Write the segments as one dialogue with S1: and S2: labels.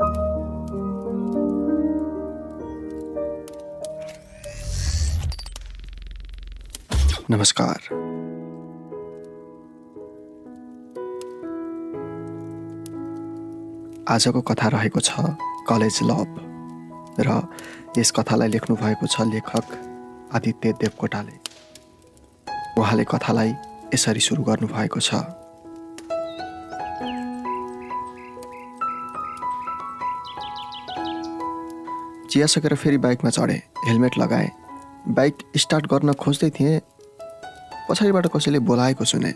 S1: नमस्कार। आजको कथा रहेको छ कलेज लभ र यस कथालाई लेख्नु भएको छ लेखक आदित्य देवकोटाले। उहाँले कथालाई यसरी सुरु गर्नुभएको छ। चिया सकेर फेरि बाइकमा चढे, हेलमेट लगाए। बाइक स्टार्ट गर्न खोज्दै थिएँ, पछाडिबाट कसैले बोलाएको सुने।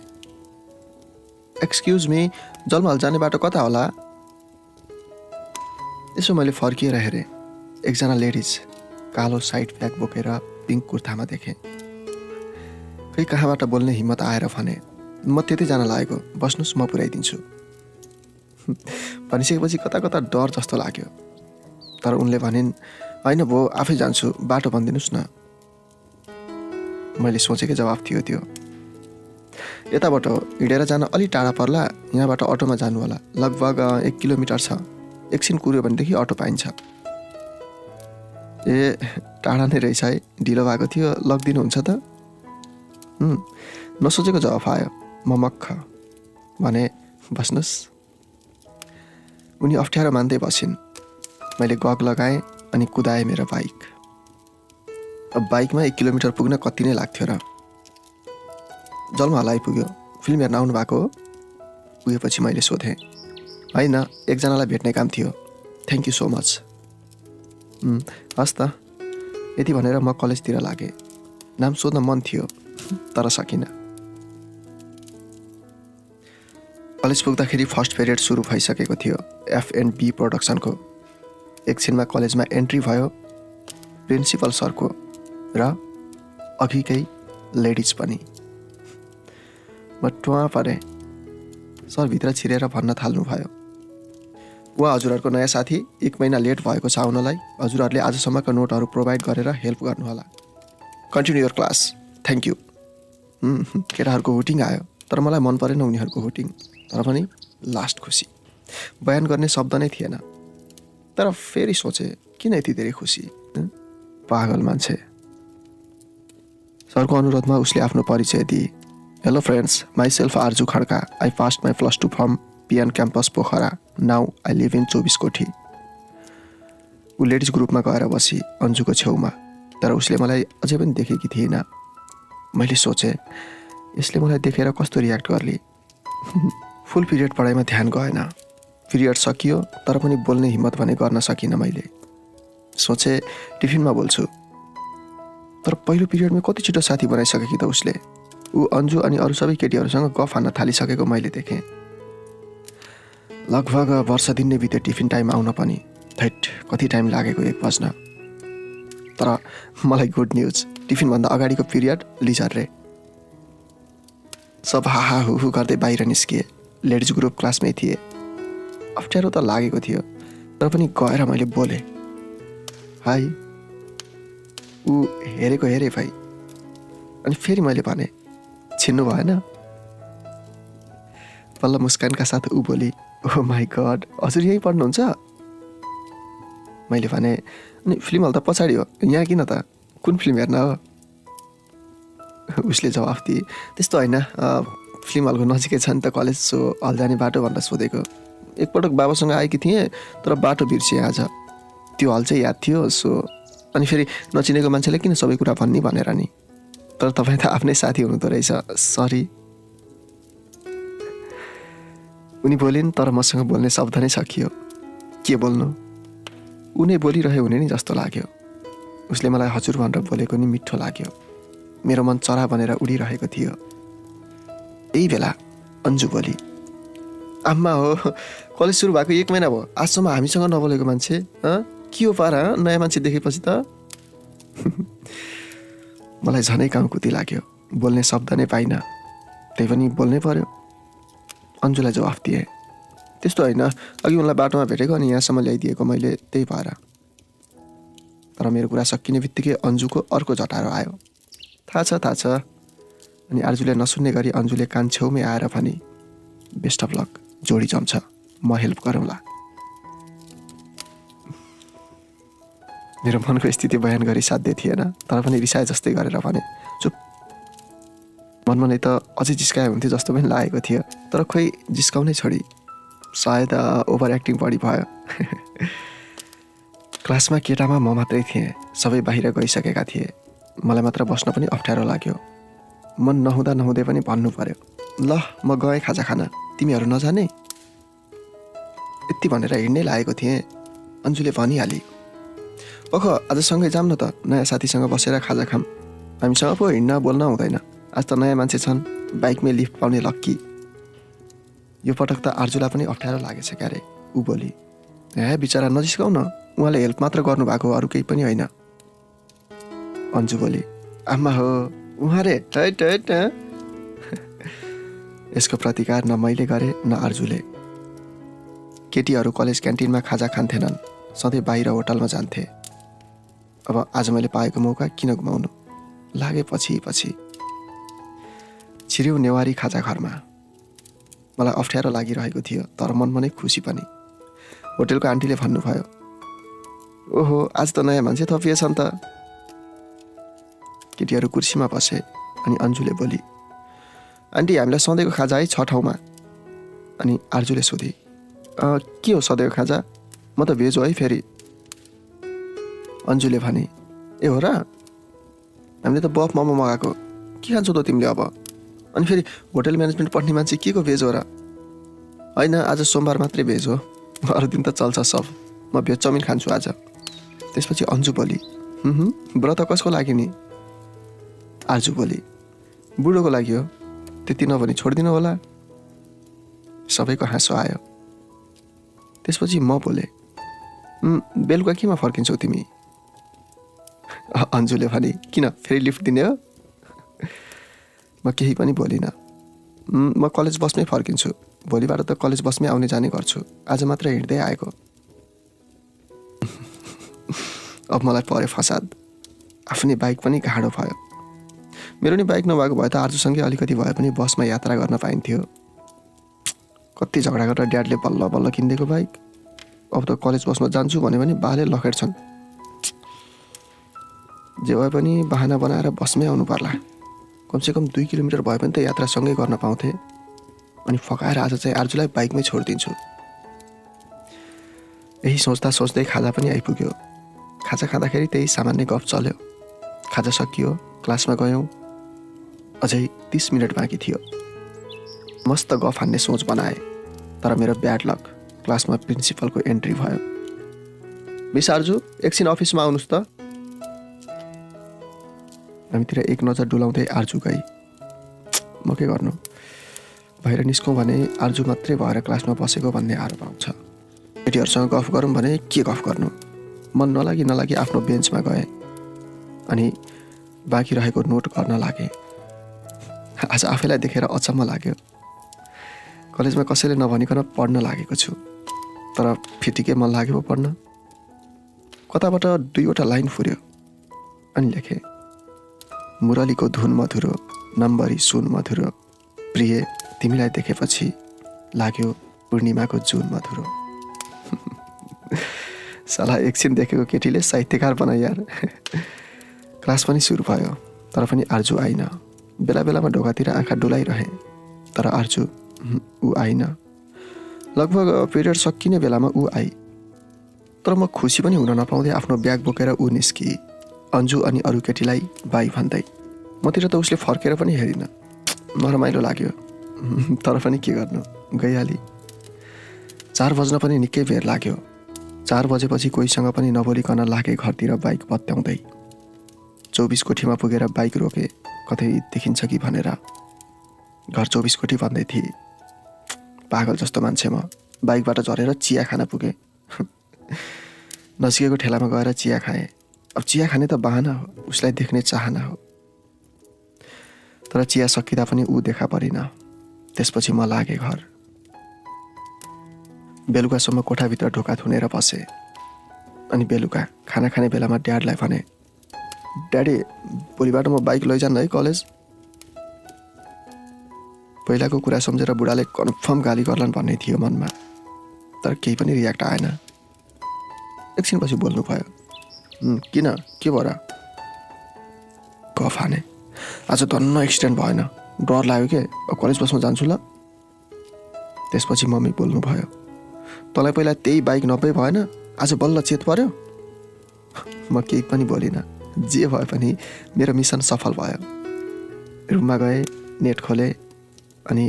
S1: एक्सक्युज मी, जलमहल जाने बाटो कता होला? यसो मैले फर्किएर हेरेँ। एकजना लेडिज कालो साइड ब्याग बोकेर पिङ्क कुर्तामा देखेँ। खै कहाँबाट बोल्ने हिम्मत आएर भने, म त्यतै जान लागेको, बस्नुहोस् म पुर्याइदिन्छु। भनिसकेपछि कता कता डर जस्तो लाग्यो। तर उनले भनिन्, होइन भो आफै जान्छु, बाटो भनिदिनुहोस् न। मैले सोचेकै जवाफ थियो त्यो। यताबाट हिँडेर जान अलि टाढा पर्ला, यहाँबाट अटोमा जानु होला, लगभग 1 किलोमिटर छ। एकछिन कुर्यो भनेदेखि अटो पाइन्छ। ए टाढा नै रहेछ है, ढिलो भएको थियो, लगिदिनुहुन्छ त? नसोचेको जवाफ आयो। म मक्ख भने, बस्नुहोस्। उनी अप्ठ्यारो मान्दै बसिन्। मैले गग लगाएँ अनि कुदाएँ मेरो बाइक। अब बाइकमा 1 किलोमिटर पुग्न कति नै लाग्थ्यो र। जलमहल आइपुग्यो। फिल्म हेर्न आउनु भएको हो? पुगेपछि मैले सोधेँ। होइन, एकजनालाई भेट्ने काम थियो। Thank you so much. हस् त। यति भनेर म कलेजतिर लागेँ। नाम सोध्न मन थियो तर सकिनँ। कलेज पुग्दाखेरि फर्स्ट पिरियड सुरु भइसकेको थियो F&B प्रोडक्सनको। एकछिनमा कलेजमा एन्ट्री भयो प्रिन्सिपल सरको र अघिकै लेडिज पनि। म टुवा परेँ। सर भित्र छिरेर भन्न थाल्नुभयो, उहाँ हजुरहरूको नयाँ साथी, 1 महिना लेट भएको छ आउनलाई। हजुरहरूले आजसम्मका नोटहरू प्रोभाइड गरेर हेल्प गर्नुहोला। Continue your class. Thank you. केटाहरूको हुटिङ आयो, तर मलाई मन परेन उनीहरूको हुटिङ। तर पनि लास्ट खुसी। बयान गर्ने शब्द नै थिएन। तर फेरि सोचे, किन यति धेरै खुसी? पागल मान्छे। सरको अनुरोधमा उसले आफ्नो परिचय दिए। Hello friends, myself Arju Khadka. I passed my +2 from PN campus Pokhara. Now I live in 24 कोठी। ऊ लेडिज ग्रुपमा गएर बसी अन्जुको छेउमा। तर उसले मलाई अझै पनि देखेकी थिएन। मैले सोचेँ, यसले मलाई देखेर कस्तो रियाक्ट गर्ली। फुल पिरियड पढाइमा ध्यान गएन। पिरियड सकियो तर पनि बोल्ने हिम्मत भने गर्न सकिनँ मैले। सोचेँ टिफिनमा बोल्छु। तर पहिलो पिरियडमा कति छिटो साथी बनाइसकेकी त उसले। ऊ अन्जु अनि अरू सबै केटीहरूसँग गफ हान्न थालिसकेको मैले देखेँ। लगभग वर्ष दिन नै बित्यो टिफिन टाइम आउन पनि। थैट कति टाइम लागेको 1 बज्न। तर मलाई गुड न्युज, टिफिनभन्दा अगाडिको पिरियड लिजर्रे। सब हाहा हुहु गर्दै बाहिर निस्किए। लेडिज ग्रुप क्लासमै थिए। अप्ठ्यारो त लागेको थियो, तर पनि गएर मैले बोलेँ, हाई। ऊ हेरेको हेरे भाइ। अनि फेरि मैले भने, छिन्नु भएन? बल्ल मुस्कानका साथ ऊ बोली, ओह माई गड, हजुर यहीँ पढ्नुहुन्छ? मैले भने, अनि फिल्म हल त पछाडि हो, यहाँ किन त? कुन फिल्म हेर्न हो? उसले जवाफ दिए, त्यस्तो होइन, फिल्म हलको नजिकै छ नि त कलेज, सो हल जाने बाटो भनेर सोधेको। एकपटक बाबासँग आएकी थिएँ, तर बाटो बिर्सिएँ आज। त्यो हल चाहिँ याद थियो, सो अनि फेरि नचिनेको मान्छेले किन सबै कुरा भन्ने भनेर नि। तर तपाईँ त आफ्नै साथी हुनुहुँदो रहेछ, सरी। उनी बोलिन्, तर मसँग बोल्ने शब्द नै सकियो। के बोल्नु? उनी बोलिरहे हुने नि जस्तो लाग्यो। उसले मलाई हजुर भनेर बोलेको नि मिठो लाग्यो। मेरो मन चरा बनेर उडिरहेको थियो। यही बेला अन्जु बोली, आम्मा हो, कलेज सुरु भएको 1 महिना भयो, आजसम्म हामीसँग नबोलेको मान्छे, के हो पारा नयाँ मान्छे देखेपछि त? मलाई झनै काउकुती लाग्यो। बोल्ने शब्द नै पाइनँ। त्यही पनि बोल्नै पर्यो। अन्जुलाई जवाफ दिएँ, त्यस्तो होइन, अघि उनलाई बाटोमा भेटेको अनि यहाँसम्म ल्याइदिएको मैले, त्यही भएर। तर मेरो कुरा सकिने बित्तिकै अन्जुको अर्को झटारो आयो। थाहा छ। अनि आर्जुले नसुन्ने गरी अन्जुले कान छेउमै आएर भने, बेस्ट अफ लक, जोडी जम्छ, म हेल्प गरौँला। मेरो मनको स्थिति बयान गरी साध्य थिएन, तर पनि रिसाए जस्तै गरेर भने, चुप। मनमा नै त अझै जिस्काए हुन्थ्यो जस्तो पनि लागेको थियो, तर खोइ जिस्काउनै छोडी। सायद ओभर एक्टिङ बढी भयो। क्लासमा केटामा म मात्रै थिएँ, सबै बाहिर गइसकेका थिए। मलाई मात्र बस्न पनि अप्ठ्यारो लाग्यो। मन नहुँदा नहुँदै पनि भन्नु पर्यो, ल म गएँ खाजा खान, तिमीहरू नजाने? यति भनेर हिँड्नै लागेको थिएँ, अन्जुले भनिहाली, ओख आज सँगै जाऊँ न त, नयाँ साथीसँग बसेर खाजा खाम। हामीसँग पो हिँड्न बोल्न हुँदैन, आज त नयाँ मान्छे छन्, बाइकमै लिफ्ट पाउने लक्की। यो पटक त आर्जुलाई पनि अप्ठ्यारो लागेछ क्यारे। ऊ बोली, ए बिचरा नजिस्काउ न, उहाँले हेल्प मात्र गर्नुभएको, अरू केही पनि होइन। अन्जु बोली, आमा हो उहाँ रे, टैट टैट। यसको प्रतिकार न मैले गरेँ न आर्जुले। केटीहरू कलेज क्यान्टिनमा खाजा खान्थेनन्, सधैँ बाहिर होटलमा जान्थे। अब आज मैले पाएको मौका किन गुमाउनु, लागे पछि पछि। छिर्यौँ नेवारी खाजा घरमा। मलाई अप्ठ्यारो लागिरहेको थियो, तर मनमा नै खुसी पनि। होटेलको आन्टीले भन्नुभयो, ओहो आज त नयाँ मान्छे थपिएछन् त। केटीहरू कुर्सीमा बसे अनि अन्जुले बोली, आन्टी हामीलाई सधैँको खाजा है 6 ठाउँमा। अनि आर्जुले सोधी, के हो सधैँको खाजा? म त भेज हो है फेरि। अन्जुले भने, ए हो र, हामीले त बफ मोमो मगाएको, के खान्छौ त तिमीले अब? अनि फेरि होटल म्यानेजमेन्ट पढ्ने मान्छे के को भेज हो र? होइन आज सोमबार मात्रै भेज हो, अरू दिन त चल्छ सब, म भेज चाउमिन खान्छु आज। त्यसपछि अन्जु बोली, व्रत कसको लागि नि? आर्जु बोली, बुढोको लागि हो, त्यति नभनी छोडिदिनु होला। सबैको हाँसो आयो। त्यसपछि म बोले, बेलुका केमा फर्किन्छौ तिमी? अन्जुले भने, किन फेरि लिफ्ट दिने हो? म केही पनि बोलिनँ। म कलेज बसमै फर्किन्छु, भोलिबाट त कलेज बसमै आउने जाने गर्छु, आज मात्र हिँड्दै आएको। अब मलाई पर्यो फसाद, आफ्नै बाइक पनि गाडो भयो। मेरो नि बाइक नभएको भए त आर्जुसँगै अलिकति भए पनि बसमा यात्रा गर्न पाइन्थ्यो। कति झगडा गरेर ड्याडले बल्ल बल्ल किनिदिएको बाइक, अब त कलेज बसमा जान्छु भने पनि बाले लखेट्छन्। जे भए पनि बहाना बनाएर बसमै आउनु पर्ला, कमसेकम 2 किलोमिटर भए पनि त यात्रा सँगै गर्न पाउँथे। अनि फकाएर आज चाहिँ आर्जुलाई बाइकमै छोडिदिन्छु। यही सोच्दा सोच्दै खाजा पनि आइपुग्यो। खाजा खाँदाखेरि त्यही सामान्य गफ चल्यो। खाजा सकियो, क्लासमा गयौँ। अझै 30 मिनट बाँकी थियो। मस्त गफ हान्ने सोच बनाए, तर मेरो ब्याड लक, क्लासमा प्रिन्सिपलको एन्ट्री भयो। मिस आर्जु एकछिन अफिसमा आउनुहोस् त। हामीतिर एक नजर डुलाउँदै आर्जु गई। म के गर्नु, बाहिर निस्कौँ भने आर्जु मात्रै भएर क्लासमा बसेको भन्ने आरोप आउँछ। केटीहरूसँग गफ गरौँ भने के गफ गर्नु, मन नलागी आफ्नो बेन्चमा गएँ अनि बाँकी रहेको नोट गर्न लागेँ। आज आफैलाई देखेर अचम्म लाग्यो। कलेजमा कसैले नभनिकन पढ्न लागेको छु, तर फिटिकै मन लाग्यो पढ्न। कताबाट 2वटा लाइन फुर्यो अनि लेखेँ, मुरलीको धुन मधुरो, नम्बरी सुन मधुरो, प्रिय तिमीलाई देखेपछि लाग्यो पूर्णिमाको जुन मधुरो। साला एकछिन देखेको केटीले साहित्यकार बनाए यार। क्लास पनि सुरु भयो, तर पनि आर्जु आइन। बेला बेलामा ढोकातिर आँखा डुलाइरहे, तर आर्जु ऊ आइन। लगभग पिरियड सकिने बेलामा ऊ आई, तर म खुसी पनि हुन नपाउँदै आफ्नो ब्याग बोकेर ऊ निस्की, अन्जु अनि अरू केटीलाई बाई भन्दै। मतिर त उसले फर्केर पनि हेरिन। नरमाइलो लाग्यो, तर पनि के गर्नु, गइहाली। 4 बज्न पनि निकै बेर लाग्यो। 4 बजेपछि कोहीसँग पनि नबोलिकन लागे घरतिर बाइक पत्याउँदै। 24 कोठीमा पुगेर बाइक रोके, कतै देखिन्छ कि भनेर। घर 24 कोठी भन्दै थिए। पागल जस्तो मान्छे म, बाइकबाट झरेर चिया खान पुगेँ। नजिकैको ठेलामा गएर चिया खाएँ। अब चिया खाने त बहाना हो, उसलाई देख्ने चाहना हो। तर चिया सकिँदा पनि ऊ देखा परिन। त्यसपछि म लागेँ घर। बेलुकासम्म कोठाभित्र ढोका थुनेर बसेँ। अनि बेलुका खाना खाने बेलामा ड्याडलाई भने, ड्याडी भोलिबाट म बाइक लैजान्न है कलेज। पहिलाको कुरा सम्झेर बुढाले कन्फर्म गाली गर्लान् भन्ने थियो मनमा, तर केही पनि रियाक्ट आएन। एकछिनपछि बोल्नु भयो, किन के भयो र? गफ हाने। आज धन्न एक्सिडेन्ट भएन, डर लाग्यो के, कलेज बसमा जान्छु ल। त्यसपछि मम्मी बोल्नु भयो, तँलाई पहिला त्यही बाइक नभए भएन, आज बल्ल चेत पर्यो। म केही पनि बोलिनँ, जे भए पनि मेरो मिसन सफल भयो। रुममा गएँ, नेट खोलेँ अनि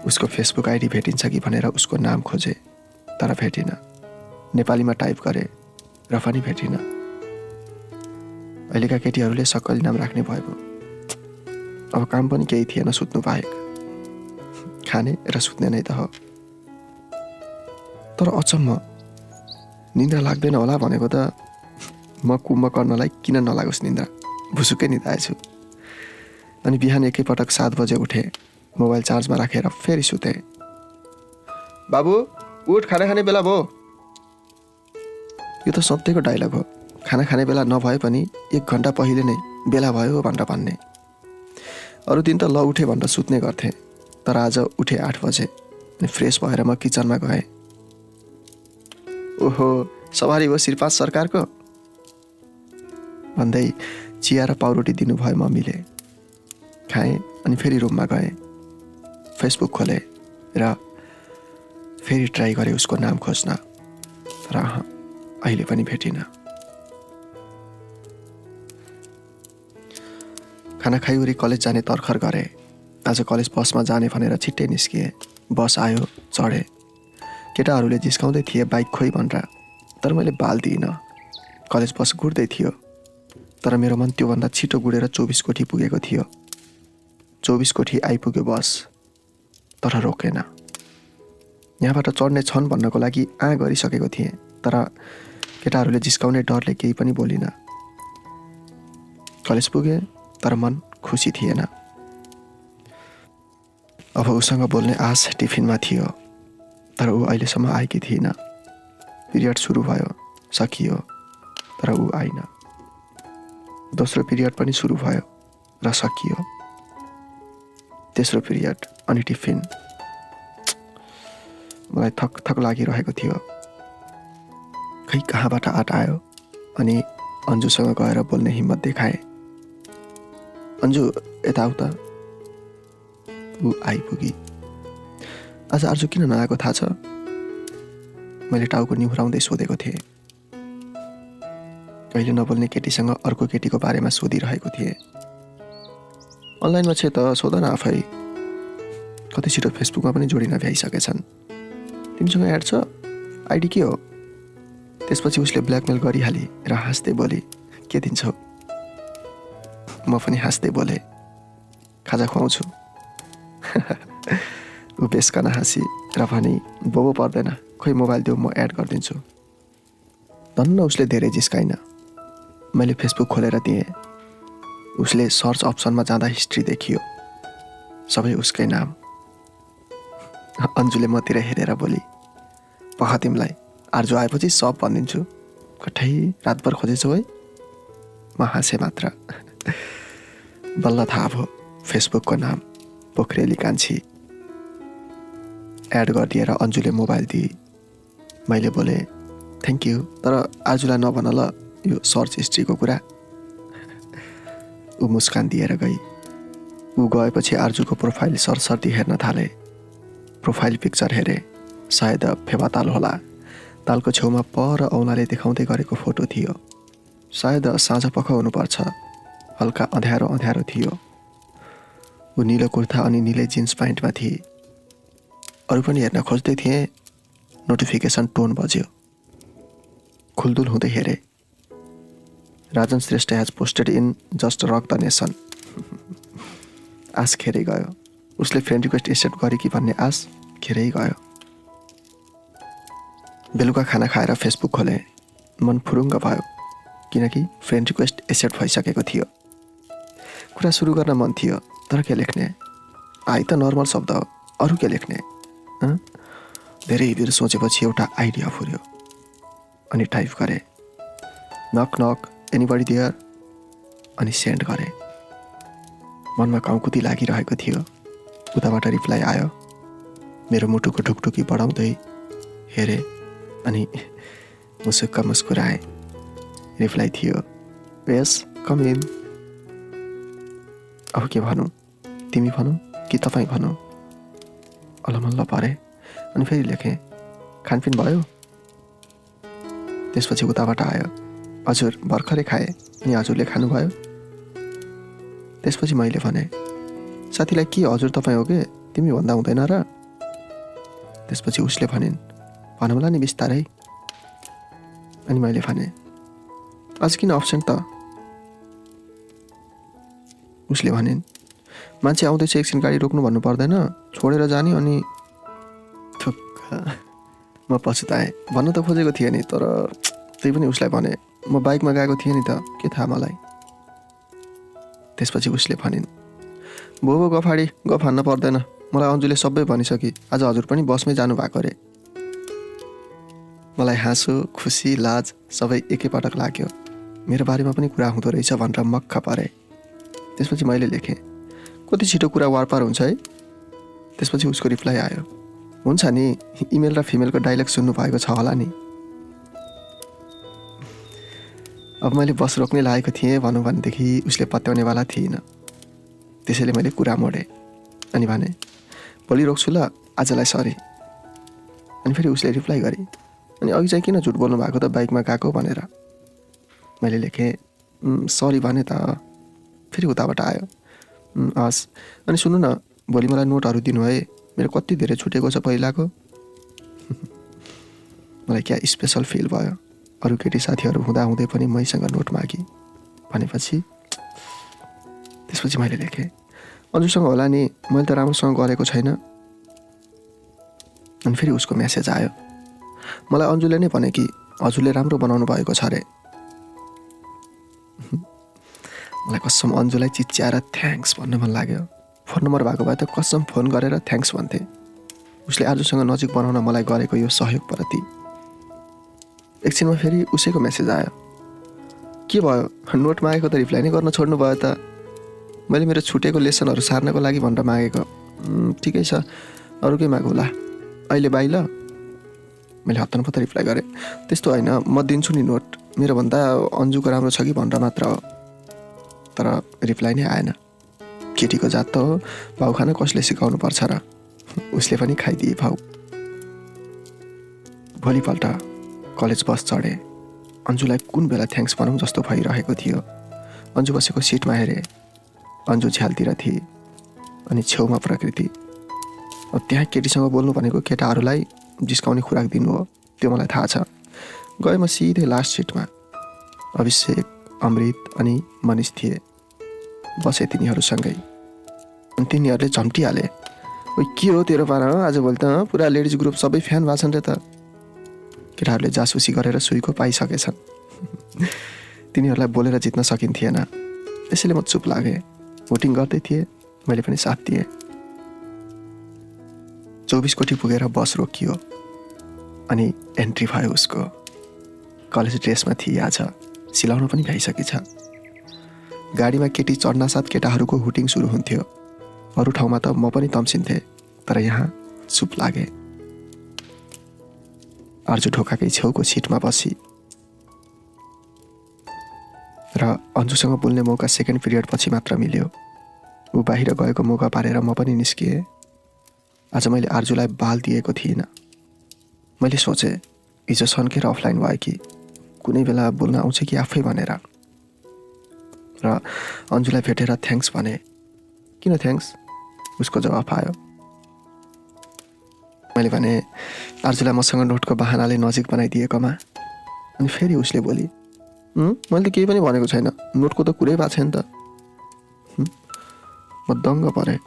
S1: उसको फेसबुक आइडी भेटिन्छ कि भनेर उसको नाम खोजेँ, तर भेटिनँ। नेपालीमा टाइप गरेँ र पनि भेटिनँ। अहिलेका केटीहरूले सक्कली नाम राख्ने भएको। अब काम पनि केही थिएन सुत्नु बाहेक, खाने र सुत्ने नै त हो। तर अचम्म, निन्द्रा लाग्दैन होला भनेको त म कुम्भकर्णलाई किन नलागोस् निन्द्रा, भुसुक्कै निदाएछु। अनि बिहान एकैपटक 7 बजे उठेँ, मोबाइल चार्जमा राखेर फेरि सुतेँ। बाबु उठ, खाना खाने बेला भयो। यो त सधैँको डाइलग हो। खाना खाने बेला नभए पनि 1 घन्टा पहिले नै बेला भयो भनेर भन्ने। अरू दिन त ल उठे भनेर सुत्ने गर्थेँ, तर आज उठे 8 बजे अनि फ्रेस भएर म किचनमा गएँ। ओहो, सवारी हो श्रीपाद सरकारको भन्दै चिया र पाउरोटी दिनुभयो मम्मीले। खाएँ अनि फेरि रुममा गएँ, फेसबुक खोलेँ र फेरि ट्राई गरेँ उसको नाम खोज्न, तर अहिले पनि भेटिनँ। खाना खाइवरी कलेज जाने तर्खर गरेँ। आज कलेज बसमा जाने भनेर छिट्टै निस्किएँ। बस आयो, चढेँ। केटाहरूले जिस्काउँदै थिए बाइक खोइ भनेर, तर मैले बाल दिइनँ। कलेज बस गुड्दै थियो, तर मेरो मन त्योभन्दा छिटो गुडेर 24 कोठी पुगेको थियो। 24 कोठी आइपुग्यो बस, तर रोकेन। यहाँबाट चढ्ने छन् भन्नको लागि गरिसकेको थिएँ, तर केटाहरूले जिस्काउने डरले केही पनि बोलिनँ। कलेज पुगेँ, तर मन खुसी थिएन। अब उसँग बोल्ने आश टिफिनमा थियो, तर ऊ अहिलेसम्म आएकी थिएन। पिरियड सुरु भयो, सकियो, तर ऊ आइन। दोस्रो पिरियड पनि सुरु भयो र सकियो। तेस्रो पिरियड अनि टिफिन। मलाई थक थक लागिरहेको थियो। खै कहाँबाट आँट आयो अनि अन्जुसँग गएर बोल्ने हिम्मत देखाएँ। अन्जु यता आऊ त। ऊ आइपुगी। आज अर्जु किन नआएको थाहा छ? मैले टाउको निहुराउँदै सोधेको थिएँ। कहिले नबोल्ने केटीसँग अर्को केटीको बारेमा सोधिरहेको थिएँ। अनलाइनमा छे त सोध न आफै। कति छिटो फेसबुकमा पनि जोडिन भ्याइसकेछन्। तिमीसँग एड छ? आइडी के हो? त्यसपछि उसले ब्ल्याकमेल गरिहाली र हाँस्दै बोली, के दिन्छौ? म पनि हाँस्दै बोले, खाजा खुवाउँछु। ऊ बेसकन हाँसी र भनी, बोबो पर्दैन, खोइ मोबाइल देऊ, म एड गरिदिन्छु। धन्न उसले धेरै जिस्काइन। मैले फेसबुक खोलेर दिएँ। उसले सर्च अप्सनमा जाँदा हिस्ट्री देखियो, सबै उसकै नाम। अन्जुले मतिर हेरेर बोली, पख तिमीलाई, आर्जु आएपछि सब भनिदिन्छु। कठै रातभर खोजेछौ है? म हाँसेँ मात्र। बल्ल थाहा भयो फेसबुकको नाम पोखरेली कान्छी। एड गरिदिएर अन्जुले मोबाइल दिए। मैले बोले, थ्याङ्क यू, तर आर्जुलाई नभन ल यो सर्च हिस्ट्रीको कुरा। ऊ मुस्कान दिएर गई। ऊ गएपछि आर्जुको प्रोफाइल सरसर्ती हेर्न थाले। प्रोफाइल पिक्चर हेरे, सायद फेवाताल होला। तालको छेउमा पर औँलाले देखाउँदै गरेको फोटो थियो। सायद साँझ पख हुनुपर्छ। हल्का अँध्यारो अँध्यारो थियो। ऊ निलो कुर्ता अनि निलै जिन्स प्यान्टमा थिए। अरू पनि हेर्न खोज्दै थिएँ, नोटिफिकेसन टोन बज्यो। खुलदुल हुँदै हेरे, Rajan Shrestha has posted in just rock the nation. आश खेरै गयो। उसले फ्रेन्ड रिक्वेस्ट एक्सेप्ट गरे कि भन्ने आश खेरै गयो। बेलुका खाना खाएर फेसबुक खोले। मन फुरुङ्ग भयो, किनकि फ्रेन्ड रिक्वेस्ट एक्सेप्ट भइसकेको थियो। कुरा सुरु गर्न मन थियो, तर के लेख्ने? आइ त नर्मल शब्द हो, अरू के लेख्ने? धेरै बेर सोचेपछि एउटा आइडिया फुर्यो अनि टाइप गरेँ, नक नक एनीबडी देयर, अनि सेन्ड गरेँ। मनमा काउकुती लागिरहेको थियो। उताबाट रिप्लाई आयो। मेरो मुटुको ढुकढुकी बढाउँदै हेरेँ अनि मुसुक्क मुस्कुराएँ। रिप्लाई थियो, यस कम इन। अब के भनौँ, तिमी भनौ कि तपाईँ भनौ? अलमल्ल परे अनि फेरि लेखेँ, खानपिन भयो? त्यसपछि उताबाट आयो, हजुर भर्खरै खाएँ। अनि हजुरले खानुभयो? त्यसपछि मैले भने, साथीलाई के हजुर तपाईँ हो के, तिमी भन्दा हुँदैन र? त्यसपछि उसले भनिन्, भनौँला नि बिस्तारै। अनि मैले भने, आज किन अब्सेन्ट त? उसले भनिन्, मान्छे आउँदैछ एकछिन गाडी रोक्नु भन्नु पर्दैन, छोडेर जाने। अनि म पछुताएँ, भन्न त खोजेको थिएँ नि, तर त्यही पनि उसलाई भने, म बाइकमा गएको थिएँ नि त, के थाहा मलाई। त्यसपछि उसले भनिन्, भो गफाडी गफ हान्न पर्दैन, मलाई अन्जुले सबै भनिसके, आज हजुर पनि बसमै जानु भएको रे। मलाई हाँसो खुसी लाज सबै एकैपटक लाग्यो, मेरो बारेमा पनि कुरा हुँदो रहेछ भनेर मक्ख परे। त्यसपछि मैले लेखेँ, कति छिटो कुरा वारपार हुन्छ है। त्यसपछि उसको रिप्लाई आयो, हुन्छ नि, इमेल र फिमेलको डाइलग सुन्नु भएको छ होला नि। अब मैले बस रोक्ने लागेको थिएँ भनौँ भनेदेखि उसले पत्याउनेवाला थिइन, त्यसैले मैले कुरा मोडेँ अनि भने, भोलि रोक्छु ल, आजलाई सरी। अनि फेरि उसले रिप्लाई गरे, अनि अघि चाहिँ किन झुट बोल्नु भएको त बाइकमा गएको भनेर। मैले लेखेँ, सरी भने त। फेरि उताबाट आयो, हस्, अनि सुन्नु न, भोलि मलाई नोटहरू दिनु है, मेरो कति धेरै छुटेको छ पहिलाको। मलाई क्या स्पेसल फिल भयो, अरू केटी साथीहरू हुँदाहुँदै पनि मैसँग नोट मागी भनेपछि। त्यसपछि मैले लेखेँ, अन्जुसँग होला नि, मैले त राम्रोसँग गरेको छैन। अनि फेरि उसको मेसेज आयो, मलाई अन्जुले नै भने कि हजुरले राम्रो बनाउनु भएको छ अरे। मलाई कसम अन्जुलाई चिच्याएर थ्याङ्क्स भन्न मन लाग्यो। फोन नम्बर भएको भए त कसम फोन गरेर थ्याङ्क्स भन्थे, उसले आजसँग नजिक बनाउन मलाई गरेको यो सहयोगप्रति। एकछिनमा फेरि उसैको मेसेज आयो, के भयो, नोट मागेको त रिप्लाई नै गर्न छोड्नु भयो त। मैले मेरो छुटेको लेसनहरू सार्नको लागि भनेर मागेको। ठिकै छ, अरू केही मागौँला, अहिले बाइ ल। मैले हत्तनपत्त रिप्लाई गरेँ, त्यस्तो होइन, म दिन्छु नि नोट, मेरो भन्दा अन्जुको राम्रो छ कि भनेर मात्र हो। तर रिप्लाई नै आएन। केटीको जात त हो, भाउ खान कसले सिकाउनु पर्छ र, उसले पनि खाइदिए भाउ। भोलिपल्ट कलेज बस चढे। अन्जुलाई कुन बेला थ्याङ्क्स भनौँ जस्तो भइरहेको थियो। अन्जु बसेको सिटमा हेरेँ, अन्जु झ्यालतिर थिए अनि छेउमा प्रकृति। अब त्यहाँ केटीसँग बोल्नु भनेको केटाहरूलाई जिस्काउने खुराक दिनु हो, त्यो मलाई थाहा छ। गएँ म सिधै लास्ट सिटमा। अभिषेक, अमृत अनि मनिष थिए। बसे तिनीहरूसँगै अनि तिनीहरूले झम्टिहाले, ओ के हो तेरो पारा, आजभोलि त पुरा लेडिज ग्रुप सबै फ्यान भाछन् रे त। केटाहरूले जासुसी गरेर सुईको पाइसकेछन्। तिनीहरूलाई बोलेर जित्न सकिन्थेन, त्यसैले म चुप लागेँ। भोटिङ गर्दै थिए, मैले पनि साथ दिएँ। 24 कोठी पुगेर बस रोकियो अनि एन्ट्री भयो उसको। कलेज ड्रेसमा थिए, आज सिलाउन पनि भ्याइसकेछ। गाडीमा केटी चढ्नासाथ केटाहरूको हुटिङ सुरु हुन्थ्यो। अरू ठाउँमा त म पनि तम्सिन्थेँ, तर यहाँ चुप लागे। अर्जु ढोकाकै छेउको सिटमा बसी र अन्जुसँग बोल्ने मौका सेकेन्ड पिरियड पछि मात्र मिल्यो। ऊ बाहिर गएको मौका पारेर म पनि निस्किएँ। आज मैले आर्जुलाई बाल दिएको थिइनँ। मैले सोचेँ हिजो सन्केर अफलाइन भयो कि कुनै बेला बोल्न आउँछ कि आफै भनेर। र अन्जुलाई भेटेर थ्याङ्क्स भने। किन थ्याङ्क्स? उसको जवाफ आयो। मैले भने आर्जुलाई मसँग नोटको बहानाले नजिक बनाइदिएकोमा। अनि फेरि उसले बोली, मैले त केही पनि भनेको छैन, नोटको त कुरै भएको छैन त। म दङ्ग परेँ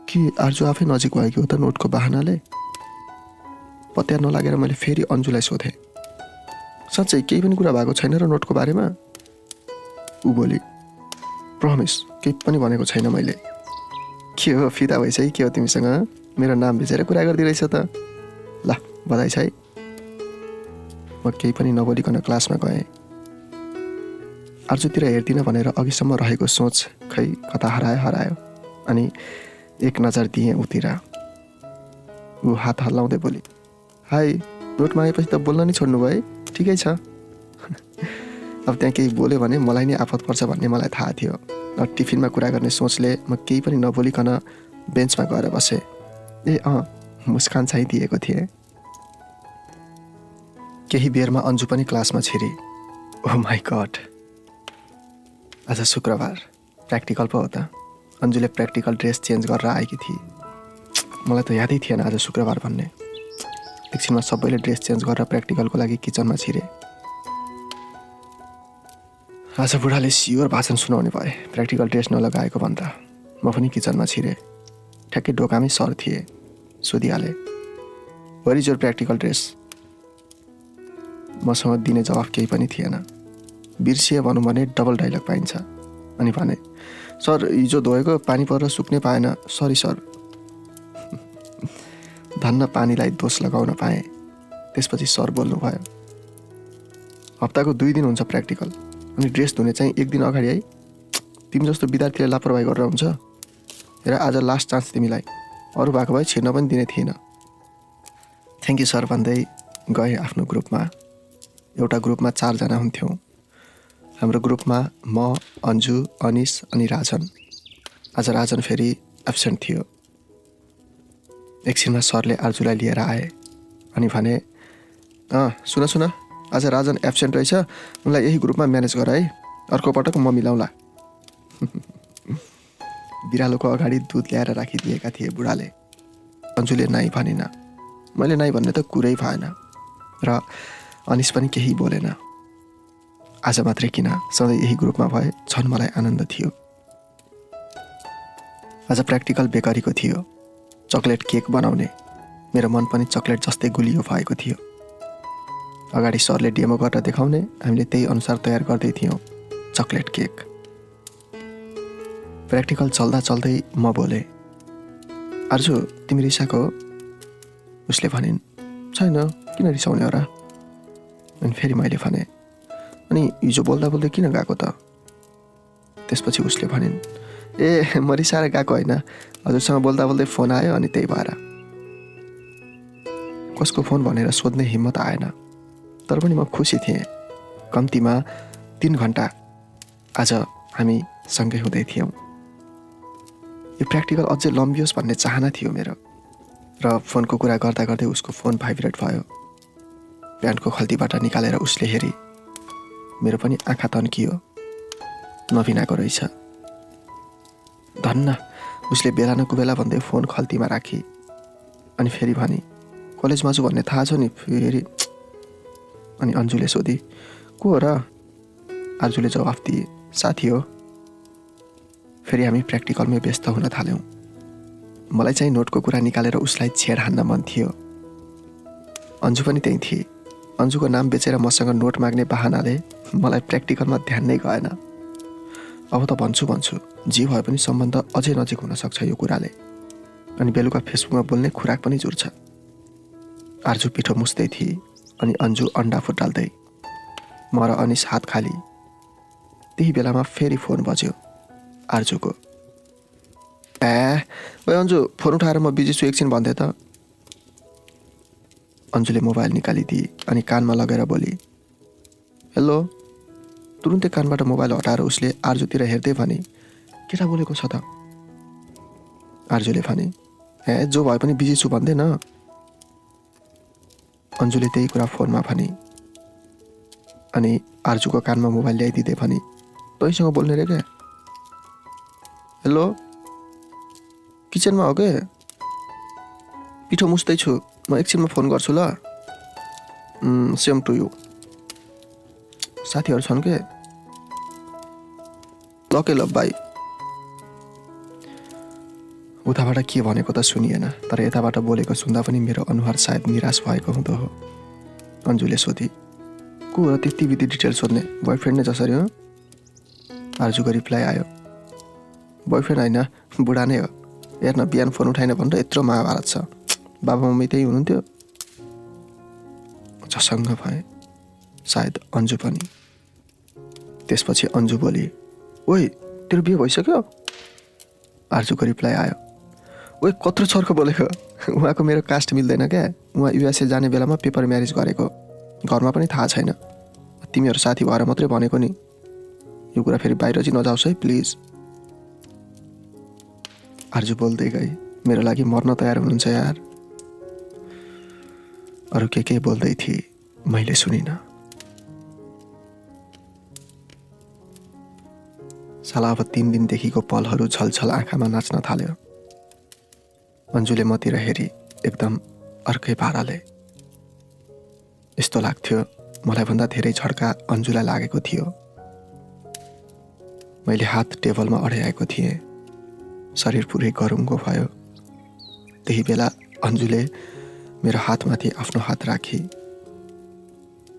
S1: कि आर्जु आफै नजिक भयो कि हो त नोटको बहानाले। पत्या नलागेर मैले फेरि अन्जुलाई सोधेँ, साँच्चै केही पनि कुरा भएको छैन र नोटको बारेमा? ऊ बोली, प्रमिस केही पनि भनेको छैन मैले। के हो फिदा भएछ कि के हो तिमीसँग? मेरो नाम भिजेर कुरा गरिदिरहेछ त। ल बधाई छ है। म केही पनि नबोलिकन क्लासमा गएँ। आर्जुतिर हेर्दिनँ भनेर अघिसम्म रहेको सोच खै कता हरायो अनि एक नजर दिएँ उतिर। ऊ हात हल्लाउँदै बोली, हाई, नोट मागेपछि त बोल्न नै छोड्नु भयो है, ठिकै छ। अब त्यहाँ केही बोल्यो भने मलाई नै आफत पर्छ भन्ने मलाई थाहा थियो। टिफिनमा कुरा गर्ने सोचले म केही पनि नबोलिकन बेन्चमा गएर बसेँ। मुस्कान चाहिँ दिएको थिएँ। केही बेरमा अन्जु पनि क्लासमा छिरी। ओह माई गड, आज शुक्रबार, प्र्याक्टिकल पो हो त। अन्जुले प्र्याक्टिकल ड्रेस चेन्ज गरेर आएकी थिए। मलाई त यादै थिएन आज शुक्रबार भन्ने। एकछिनमा सबैले ड्रेस चेन्ज गरेर प्र्याक्टिकलको लागि किचनमा छिरे। आज बुढाले सियोर भाषण सुनाउने भए प्र्याक्टिकल ड्रेस नलगाएको भन्दा। म पनि किचनमा छिरेँ। ठ्याक्कै ढोकामै सर थिए। सोधिहाले, where is your practical dress? मसँग दिने जवाफ केही पनि थिएन। बिर्सिए भनौँ भने डबल डाइलग पाइन्छ। अनि भने, सर हिजो धोएको पानी परेर सुक्ने पाएन, सरी सर। धन्न पानीलाई दोष लगाउन पाएँ। त्यसपछि सर बोल्नुभयो, हप्ताको 2 दिन हुन्छ प्र्याक्टिकल, अनि ड्रेस धुने चाहिँ 1 दिन अगाडि है। तिमी जस्तो विद्यार्थीले लापरवाही गरेर हुन्छ? हेर आज लास्ट चान्स तिमीलाई, अरू भएको भए छिर्न पनि दिने थिएन। थ्याङ्क यू सर भन्दै गएँ आफ्नो ग्रुपमा। एउटा ग्रुपमा 4 जना हुन्थ्यौँ। हाम्रो ग्रुपमा म, अन्जु, अनिस अनि राजन। आज राजन फेरि एब्सेन्ट थियो। एकछिनमा सरले आर्जुलाई लिएर आए अनि भने, सुन आज राजन एब्सेन्ट रहेछ, उनलाई यही ग्रुपमा म्यानेज गर है, अर्को पटक म मिलाउँला। बिरालोको अगाडि दुध ल्याएर राखिदिएका थिए बुढाले। अन्जुले नाइ भनेन। मैले नाइ भन्ने त कुरै भएन र अनिस पनि केही बोलेन। आज मात्रै किन, सधैँ यही ग्रुपमा भए झन् मलाई आनन्द थियो। आज प्र्याक्टिकल बेकरीको थियो। चकलेट केक बनाउने। मेरो मन पनि चकलेट जस्तै गुलियो भएको थियो। अगाडि सरले डेमो गरेर देखाउने, हामीले त्यही अनुसार तयार गर्दै थियौँ चकलेट केक। प्र्याक्टिकल चल्दा चल्दै म बोले, आर्जु तिमी रिसाएको हो? उसले भनिन्, छैन, किन रिसाउने हो र? अनि फेरि मैले भने, अनि हिजो बोल्दा बोल्दै किन गएको त? त्यसपछि उसले भनिन्, म रिसाएर गएको होइन, हजुरसँग बोल्दा बोल्दै फोन आयो अनि त्यही भएर। कसको फोन भनेर सोध्ने हिम्मत आएन, तर पनि म खुसी थिएँ। कम्तीमा 3 घन्टा आज हामी सँगै हुँदै थियौँ। यो प्र्याक्टिकल अझै लम्बियोस् भन्ने चाहना थियो मेरो। र फोनको कुरा गर्दा गर्दै उसको फोन भाइब्रेट भयो। प्यान्टको खल्तीबाट निकालेर उसले हेरी। मेरो पनि आँखा तन्कियो। नबिनाको रहेछ। धन्न, उसले बेला नकुबेला भन्दै फोन खल्तीमा राखी अनि फेरि भनी, कलेजमा छु भन्ने थाहा छ नि फेरि? अनि अन्जुले सोधी, को हो र? आर्जुले जवाफ दिए, साथी हो। फेरि हामी प्र्याक्टिकलमै व्यस्त हुन थाल्यौँ। मलाई चाहिँ नोटको कुरा निकालेर उसलाई छेड हान्न मन थियो। अन्जु पनि त्यही थिए। अन्जुको नाम बेचेर मसँग नोट माग्ने बहानाले मलाई प्र्याक्टिकलमा ध्यान नै गएन। अब त भन्छु जे भए पनि सम्बन्ध अझै नजिक हुन सक्छ यो कुराले। अनि बेलुका फेसबुकमा बोल्ने खुराक पनि जुर्छ। आर्जु पिठो मुस्दै थिए अनि अन्जु अन्डा फुटाल्दै। म र अनिस हात खाली। त्यही बेलामा फेरि फोन बज्यो आर्जुको। ओए अन्जु, फोन उठाएर म बिजी छु एकछिन भन्दै त। अन्जुले मोबाइल निकालिदिए अनि कानमा लगेर बोली, हेलो। तुरुन्तै कानबाट मोबाइल हटाएर उसले आर्जुतिर हेर्दै भने, केटा बोलेको छ त? आर्जुले भने, जो भए पनि बिजी छु भन्दै न। अन्जुले त्यही कुरा फोनमा भने अनि आर्जुको कानमा मोबाइल ल्याइदिँदै भने, तैसँग बोल्ने रे क्या? हेलो, किचनमा हो के? पिठो मुस्दैछु, म एकछिनमा फोन गर्छु ल। Same to you. साथीहरू छन् के? ल बाई। उताबाट के भनेको त सुनिएन, तर यताबाट बोलेको सुन्दा पनि मेरो अनुहार सायद निराश भएको हुँदो हो। अन्जुले सोधी, को हो त्यति विधि डिटेल सोध्ने? बोयफ्रेन्ड नै जसरी हो? आर्जुको रिप्लाई आयो, बोयफ्रेन्ड होइन, बुढा नै हो। हेर्न, बिहान फोन उठाइन भनेर यत्रो महाभारत छ। बाबा मम्मी त्यही हुनुहुन्थ्यो। झसङ्ग भए, सायद अन्जु पनि। त्यसपछि अन्जु बोली, ओइ तेरो बिहे भइसक्यो? आर्जुको रिप्लाई आयो, ओइ कत्रो छर्को बोलेको। उहाँको मेरो कास्ट मिल्दैन क्या। उहाँ युएसए जाने बेलामा पेपर म्यारेज गरेको। घरमा पनि थाहा छैन। तिमीहरू साथी भएर मात्रै भनेको नि, यो कुरा फेरि बाहिर चाहिँ नजाओस् है प्लिज। आर्जु बोल्दै गई, मेरो लागि मर्न तयार हुनुहुन्छ यार। अरू के बोल्दै थिए, मैले सुनिनँ। साला अब 3 दिनदेखिको पलहरू छलछल आँखामा नाच्न थाल्यो। अन्जुले मतिर हेरी एकदम अर्कै पाराले। यस्तो लाग्थ्यो मलाई भन्दा धेरै झड्का अन्जुलाई लागेको थियो। मैले हात टेबलमा अड्याएको थिएँ, शरीर पुरै गरुङ्गो भयो। त्यही बेला अन्जुले मेरो हातमाथि आफ्नो हात राखी।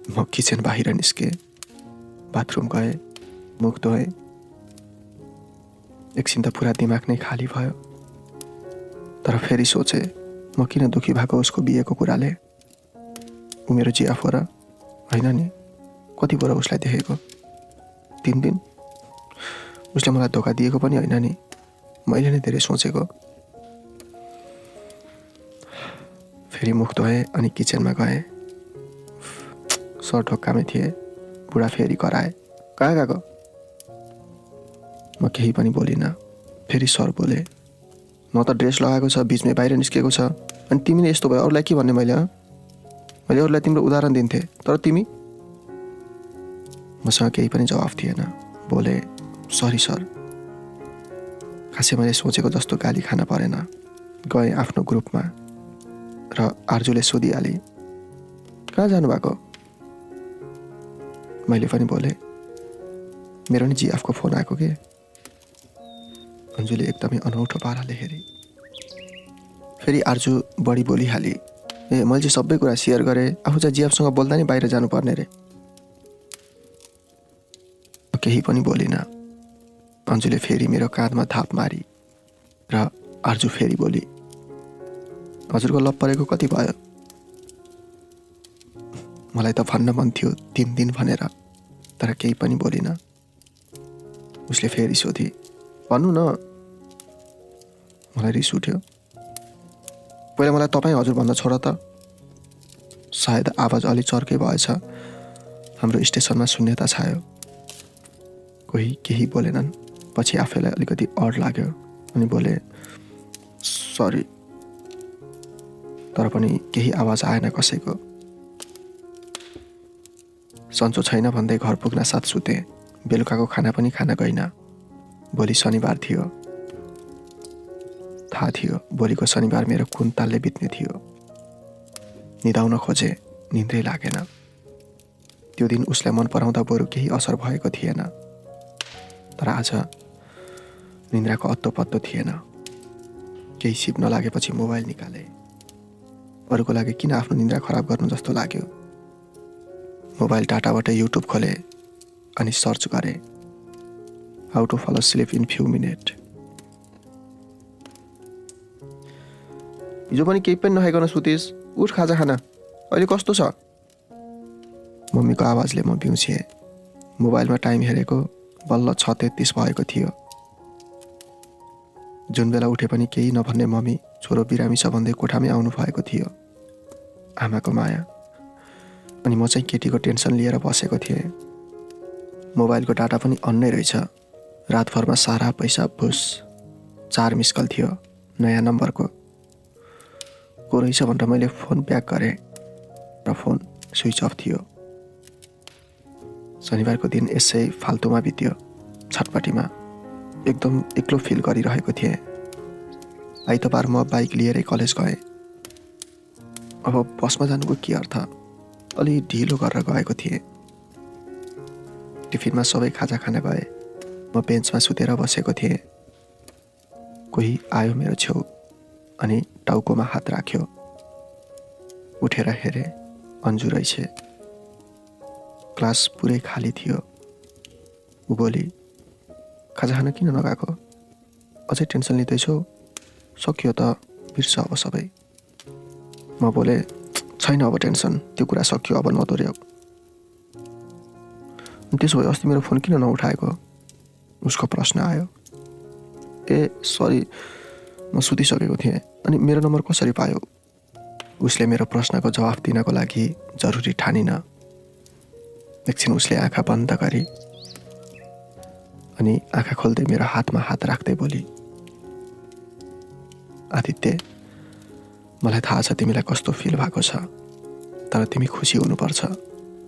S1: म किचन बाहिर निस्केँ, बाथरुम गएँ, मुख धोएँ। एकछिन त पुरा दिमाग नै खाली भयो। तर फेरि सोचे, म किन दुखी भएको उसको बिहेको कुराले। ऊ मेरो जिएफ हो र होइन नि, कति बेर उसलाई देखेको, 3 दिन। उसले मलाई धोका दिएको पनि होइन नि, मैले नै धेरै सोचेको। फेरि मुख धोएँ अनि किचनमा गएँ। सर ढोकामै थिए। बुढा फेरि कराए, कहाँ गएको? म केही पनि बोलिनँ। फेरि सर बोले, म त ड्रेस लगाएको छ, बिचमै बाहिर निस्केको छ, अनि तिमीले यस्तो भयो, अरूलाई के भन्ने मैले? मैले अरूलाई तिम्रो उदाहरण दिन्थेँ, तर तिमी? मसँग केही पनि जवाफ थिएन। बोले, सरी सर। खासै मैले सोचेको जस्तो गाली खान परेन। गएँ आफ्नो ग्रुपमा र आर्जुले सोधिहाली, कहाँ जानुभएको? मैले पनि बोले, मेरो नि जिएफको फोन आएको के। अन्जुले एकदमै अनौठो पाराले हेरी। फेरि आर्जु बढी बोलिहाली, ए मैले चाहिँ सबै कुरा सेयर गरेँ, आफू चाहिँ जिएफसँग बोल्दा नि बाहिर जानुपर्ने रे। केही पनि बोलिनँ। अन्जुले फेरि मेरो काँधमा थाप मारी र आर्जु फेरि बोली, हजुरको लभ परेको कति भयो? मलाई त भन्न मन थियो 3 दिन भनेर, तर केही पनि बोलिनँ। उसले फेरि सोधी, भन्नु न। मलाई रिस उठ्यो। पहिला मलाई तपाईँ हजुर भन्न छोड त। सायद आवाज अलि चर्कै भएछ। हाम्रो स्टेसनमा शून्यता छायो। कोही केही बोलेनन्। पछि आफैलाई अलिकति अड लाग्यो अनि बोले, सरी। तर पनि केही आवाज आएन कसैको। सन्चो छैन भन्दै घर पुग्न साथ सुते। बेलुकाको खाना पनि खान गइन। भोलि शनिबार थियो। थाहा थियो भोलिको शनिबार मेरो कुन तालले बित्ने थियो। निदाउन खोजे, निन्द्रै लागेन। त्यो दिन उसलाई मन पराउँदा बरु केही असर भएको थिएन। तर आज निन्द्राको अत्तो पत्तो थिएन। केही सिप नलागेपछि मोबाइल निकाले। अरूको लागि किन आफ्नो निन्द्रा खराब गर्नु जस्तो लाग्यो। मोबाइल डाटाबाट युट्युब खोले अनि सर्च गरे, how to fall sleep in few minute. हिजो पनि केही पनि नखाइकन सुतिस, उठ खाजा खाना, अहिले कस्तो छ? मम्मीको आवाजले म बिउसिएँ। मोबाइलमा टाइम हेरेको बल्ल 6:33 भएको थियो। जुन बेला उठे पनि केही नभन्ने मम्मी छोरो बिरामी छ भन्दै कोठामै आउनु भएको थियो। आमाको माया। अनि म चाहिँ केटीको टेन्सन लिएर बसेको थिएँ। मोबाइलको डाटा पनि अन नै रहेछ। रातभरमा सारा पैसा भुस। 4 मिस कल थियो नयाँ नम्बरको। को रहेछ भनेर मैले फोन ब्याक गरेँ र फोन स्विच अफ थियो। शनिबारको दिन यसै फाल्तुमा बित्यो। छटपटीमा एकदम एक्लो फिल गरिरहेको थिएँ। आइतबार म बाइक लिएरै कलेज गएँ। अब बसमा जानुको के अर्थ? अलि ढिलो गरेर गएको थिएँ। टिफिनमा सबै खाजा खान गए। म बेन्चमा सुतेर बसेको थिएँ। कोही आयो मेरो छेउ अनि टाउकोमा हात राख्यो। उठेर हेरेँ, अन्जु रहेछ। क्लास पुरै खाली थियो। ऊ बोली, खाजा खान किन नगएको? अझै टेन्सन लिँदैछौ? सकियो त, बिर्स अब सबै। म बोले, छैन अब टेन्सन, त्यो कुरा सकियो, अब नदोर्याउ। त्यसो भए अस्ति मेरो फोन किन नउठाएको? उसको प्रश्न आयो। ए सरी, म सुतिसकेको थिएँ। अनि मेरो नम्बर कसरी पायो? उसले मेरो प्रश्नको जवाफ दिनको लागि जरुरी ठानिन। एकछिन उसले आँखा बन्द गरी अनि आँखा खोल्दै मेरो हातमा हात राख्दै बोली, आदित्य, मलाई थाहा छ तिमीलाई कस्तो फिल भएको छ, तर तिमी खुसी हुनुपर्छ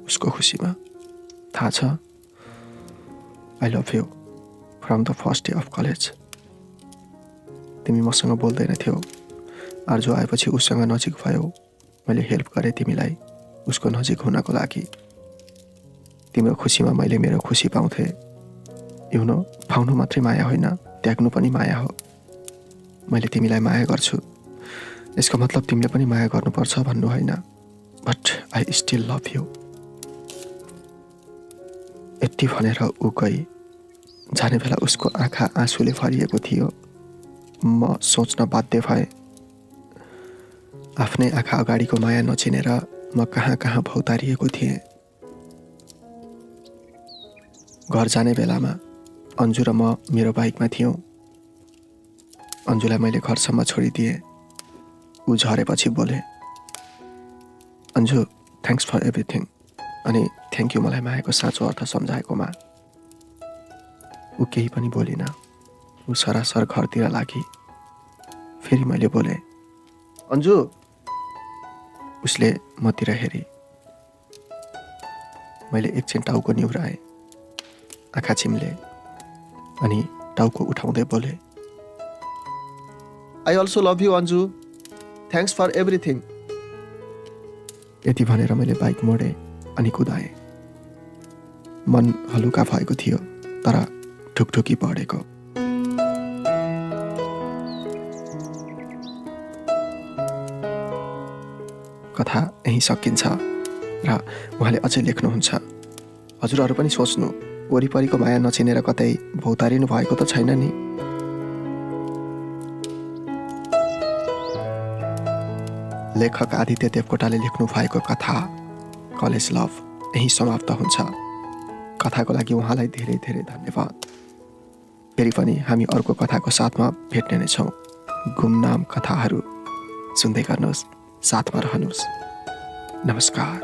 S1: उसको खुसीमा। थाहा छ, I love you from the first day of college. तिमी मसँग बोल्दैन थियौ, आर्जु आएपछि उसँग नजिक भयो। मैले हेल्प गरेँ तिमीलाई उसको नजिक हुनको लागि। तिम्रो खुसीमा मैले मेरो खुसी पाउँथेँ। युनो, पाउनु मात्रै माया होइन, त्याग्नु पनि माया हो। मैले तिमीलाई माया गर्छु, यसको मतलब तिमीले पनि माया गर्नुपर्छ भन्नु होइन, but I still love you. यति भनेर ऊ गई। जाने बेला उसको आँखा आँसुले भरिएको थियो। म सोच्न बाध्य भएँ, आफ्नै आँखा अगाडिको माया नचिनेर म कहाँ कहाँ भौतारिएको थिएँ। घर जाने बेलामा अन्जु र म मेरो बाइकमा थियौँ। अन्जुलाई मैले घरसम्म छोडिदिएँ। ऊ झरेपछि बोले, अन्जु, थ्याङ्क्स फर एभ्रिथिङ, अनि थ्याङ्क यू मलाई मायाको साँचो अर्थ सम्झाएकोमा। ऊ केही पनि बोलिन। ऊ सरासर घरतिर लागि। फेरि मैले बोले, अन्जु। उसले मतिर हेरी। मैले एकछिन टाउको निहुराएँ, आँखा चिम्ले अनि टाउको उठाउँदै बोले, I also love you Anju, thanks for everything. यति भनेर मैले बाइक मोडेँ अनि कुदाएँ। मन हलुका भएको थियो, तर ढुकढुकी बढेको। कथा यहीँ सकिन्छ र उहाँले अझै लेख्नुहुन्छ, हजुरहरू पनि सोच्नु, वरिपरिको माया नचिनेर कतै भौतारिनु भएको त छैन नि। लेखक आदित्य देवकोटाले लेख्नु भएको कथा कलेज लभ यहीँ समाप्त हुन्छ। कथाको लागि उहाँलाई धेरै धेरै धन्यवाद। फेरि पनि हामी अर्को कथाको साथमा भेट्ने नै छौँ। गुमनाम कथाहरू सुन्दै गर्नुहोस्, साथमा रहनुहोस्। नमस्कार।